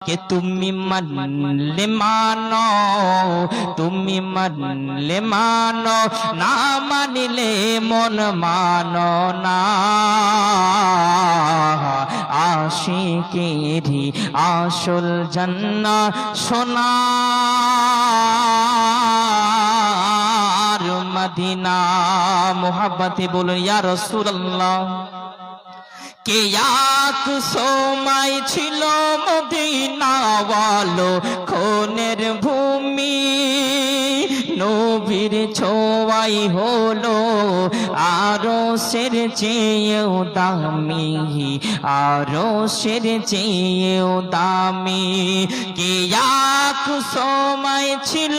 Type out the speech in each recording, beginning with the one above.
कि तुम्ही मनले मानो, तुम्ही मनले मानो, ना मानिले मन मानो ना। आशिकेरी आशुल जन्ना सोनार मदीना। मोहब्बते बोलो या रसूल अल्लाह। কে এক সময় ছিল মদিনা ওয়ালো খুনের ভূমি, নবীর ছোঁয়াই হলো আরশের চেয়েও দামি, আরশের চেয়েও দামি। কে এক সময় ছিল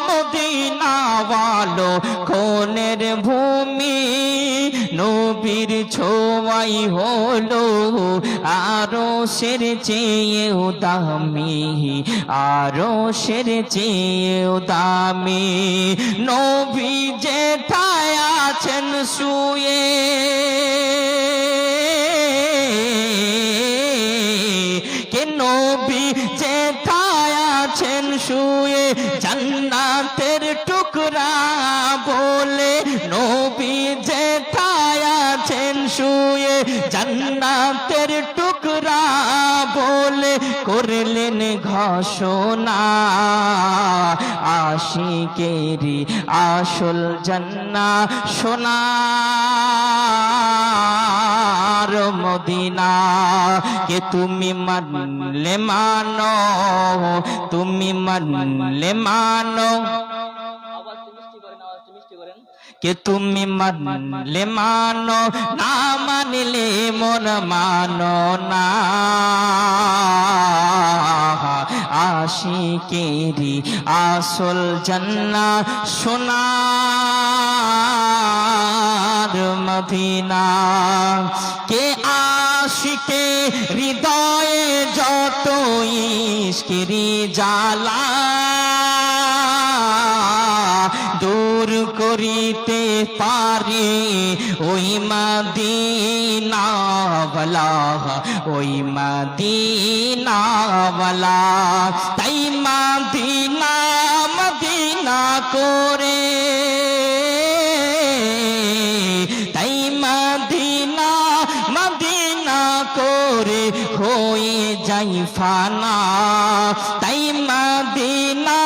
মদিনা ওয়ালো খুনের ভূমি, নবীর ছোঁয়াই হলো আরশের চেয়েও দামি, আরশের চেয়েও দামি। নবী যেথায় আছেন শুয়ে, কে নবী যেথায় আছেন শুয়ে, জান্নাতের টুকরা বলে নবী যেথায় আছেন শুয়ে, জান্নাতের টুকরা বলে করলেন ঘোষণা। আশিকেরি আসল জান্নাত সোনার মদিনা। কে তুমি মানলে মানো, তুমি মানলে মানো, কে তুমি মানলে মানো, না মানলে মন মানো না। আশিকেরি আসল জান্নাত সোনার মদিনা। কে আশিকে হৃদয়ে যত ইশকেরি জ্বালা দূর করিতে পারে ওই মদিনাওয়ালা, ওই মদিনাওয়ালা। তাই মদিনা মদিনা করে, তাই মদিনা মদিনা করে হয়ে যাই ফানা। তাই মদিনা